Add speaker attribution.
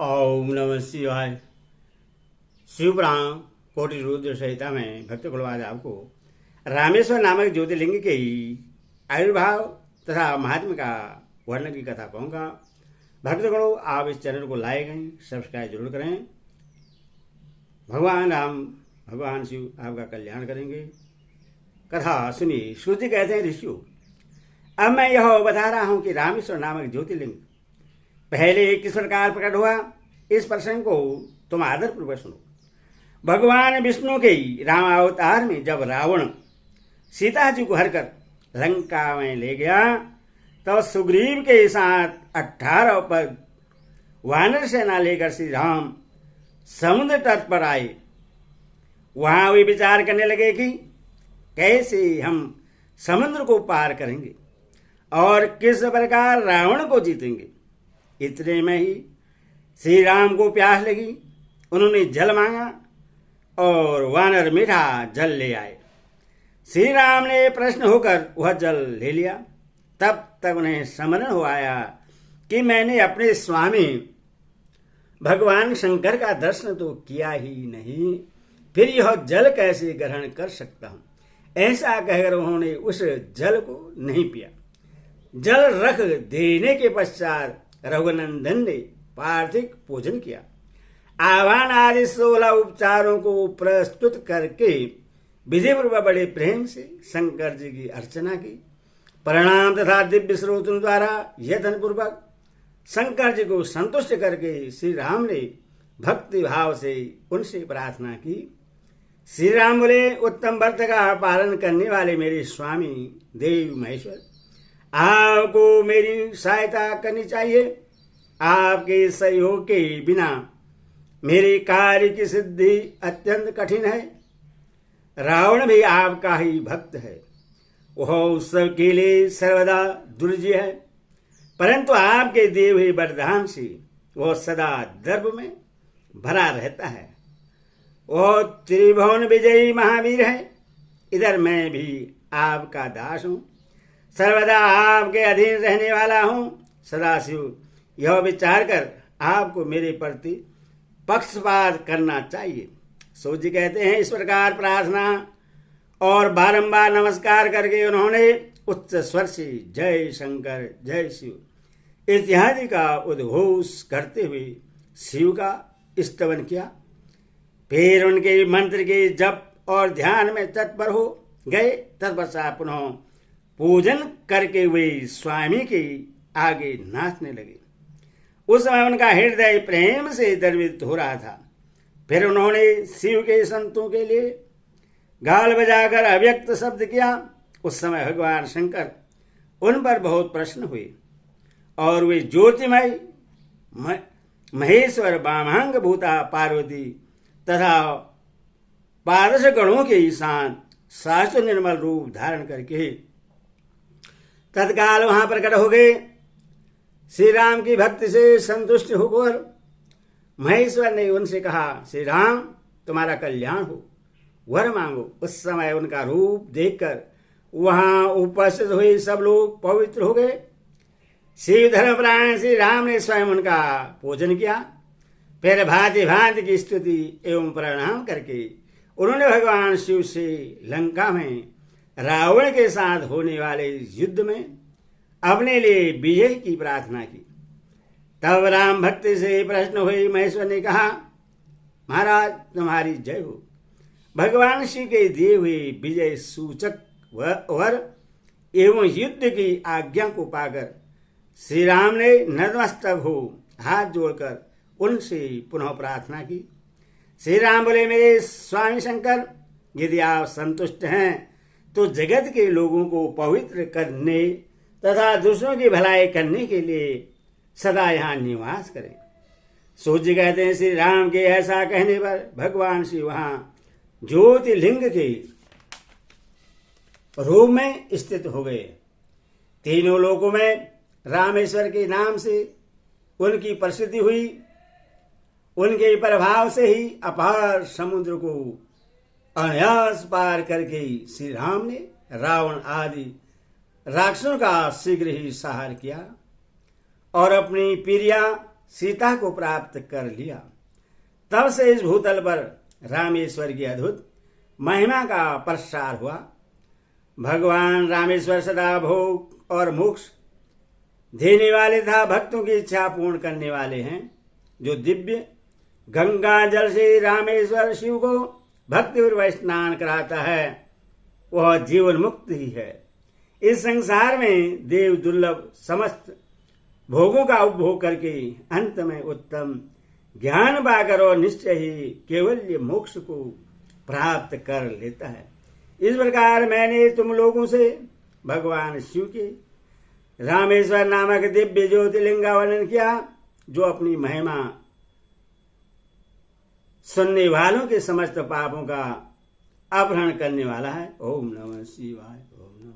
Speaker 1: ओम नमः शिवाय। शिवपुराण कोटि रुद्र संहिता में भक्त कुलवाद आपको रामेश्वर नामक ज्योतिर्लिंग के आयुर्भाव तथा महात्म्य का वर्णन की कथा कहूँगा। भक्तगणों, आप इस चैनल को लाइक करें, सब्सक्राइब जरूर करें। भगवान राम भगवान शिव आपका कल्याण करेंगे। कथा सुनिए। सूर्य कहते हैं, ऋषियों, अब मैं यह बता रहा हूँ कि रामेश्वर नामक ज्योतिर्लिंग पहले किस प्रकार प्रकट हुआ। इस प्रसंग को तुम आदर पूर्वक सुनो। भगवान विष्णु के रामावतार में जब रावण सीता जी को हरकर लंका में ले गया, तो सुग्रीव के साथ 18 पद वानर सेना लेकर श्री राम समुद्र तट पर आए। वहां वे विचार करने लगे कि कैसे हम समुद्र को पार करेंगे और किस प्रकार रावण को जीतेंगे। इतने में ही श्री राम को प्यास लगी। उन्होंने जल मांगा और वानर मीठा जल ले आए। श्री राम ने प्रश्न होकर वह जल ले लिया। तब तक उन्हें स्मरण हो आया कि मैंने अपने स्वामी भगवान शंकर का दर्शन तो किया ही नहीं, फिर यह जल कैसे ग्रहण कर सकता हूं। ऐसा कहकर उन्होंने उस जल को नहीं पिया। जल रख देने के पश्चात रघुनंदन ने पार्थिव पूजन किया। आह्वान आदि 16 उपचारों को प्रस्तुत करके विधिपूर्वक बड़े प्रेम से शंकर जी की अर्चना की। प्रणाम तथा दिव्य स्रोतों द्वारा यत्न पूर्वक शंकर जी को संतुष्ट करके श्री राम ने भक्ति भाव से उनसे प्रार्थना की। श्री राम बोले, उत्तम व्रत का पालन करने वाले मेरे स्वामी देव महेश्वर, आपको मेरी सहायता करनी चाहिए। आपके सहयोग के बिना मेरे कार्य की सिद्धि अत्यंत कठिन है। रावण भी आपका ही भक्त है, वह उत्सव के लिए सर्वदा दुर्जय है, परंतु आपके दिए हुए वरदान से वह सदा दर्भ में भरा रहता है। वह त्रिभुवन विजयी महावीर है। इधर मैं भी आपका दास हूं, सर्वदा आपके अधीन रहने वाला हूं। सदाशिव यह विचार कर आपको मेरे प्रति पक्षपात करना चाहिए। सूर्य कहते हैं, इस प्रकार प्रार्थना और बारंबार नमस्कार करके उन्होंने उच्च स्वर से जय शंकर जय शिव इत्यादि का उद्घोष करते हुए शिव का स्तवन किया। फिर उनके मंत्र के जप और ध्यान में तत्पर हो गए। तत्पश्चात पुनः पूजन करके वे स्वामी के आगे नाचने लगे। उस समय उनका हृदय प्रेम से द्रवित हो रहा था। फिर उन्होंने शिव के संतों के लिए गाल बजाकर अव्यक्त शब्द किया। उस समय भगवान शंकर उन पर बहुत प्रसन्न हुए और वे ज्योतिमय महेश्वर वामांग भूता पार्वती तथा पारस गणों के साथ शास्त्र निर्मल रूप धारण करके तत्काल वहां प्रकट हो गए। श्री राम की भक्ति से संतुष्ट होकर महेश्वर ने उनसे कहा, श्री राम तुम्हारा कल्याण हो, वर मांगो। उस समय उनका रूप देखकर वहां उपस्थित हुए सब लोग पवित्र हो गए। शिव धर्मपरायण श्री राम ने स्वयं उनका पूजन किया। फिर भांति भांति की स्तुति एवं प्रणाम करके उन्होंने भगवान शिव से लंका में रावण के साथ होने वाले युद्ध में अपने लिए विजय की प्रार्थना की। तब राम भक्ति से प्रश्न हुए। महेश्वर ने कहा, महाराज तुम्हारी जय हो। भगवान शिव के दिए हुए विजय सूचक वर एवं युद्ध की आज्ञा को पाकर श्री राम ने नतमस्तक हो हाथ जोड़कर उनसे पुनः प्रार्थना की। श्री राम बोले, मेरे स्वामी शंकर, यदि आप संतुष्ट हैं तो जगत के लोगों को पवित्र करने तथा दूसरों की भलाई करने के लिए सदा यहाँ निवास करें। सूर्य कहते हैं, श्री राम के ऐसा कहने पर भगवान शिव वहां ज्योतिर्लिंग के रूप में स्थित हो गए। तीनों लोकों में रामेश्वर के नाम से उनकी प्रसिद्धि हुई। उनके प्रभाव से ही अपार समुद्र को अनायास पार करके श्री राम ने रावण आदि राक्षसों का शीघ्र ही संहार किया और अपनी प्रिया सीता को प्राप्त कर लिया। तब से इस भूतल पर रामेश्वर की अद्भुत महिमा का प्रसार हुआ। भगवान रामेश्वर सदा भोग और मोक्ष देने वाले तथा भक्तों की इच्छा पूर्ण करने वाले हैं। जो दिव्य गंगा जल से रामेश्वर शिव को भक्तिपूर्वक स्नान कराता है वह जीवन मुक्त ही है। इस संसार में देव दुर्लभ समस्त भोगों का उपभोग करके अंत में उत्तम ज्ञान पाकर और निश्चय ही केवल मोक्ष को प्राप्त कर लेता है। इस प्रकार मैंने तुम लोगों से भगवान शिव के रामेश्वर नामक दिव्य ज्योतिर्लिंग का वर्णन किया, जो अपनी महिमा सुनने वालों के समस्त पापों का अपहरण करने वाला है। ओम नमः शिवाय।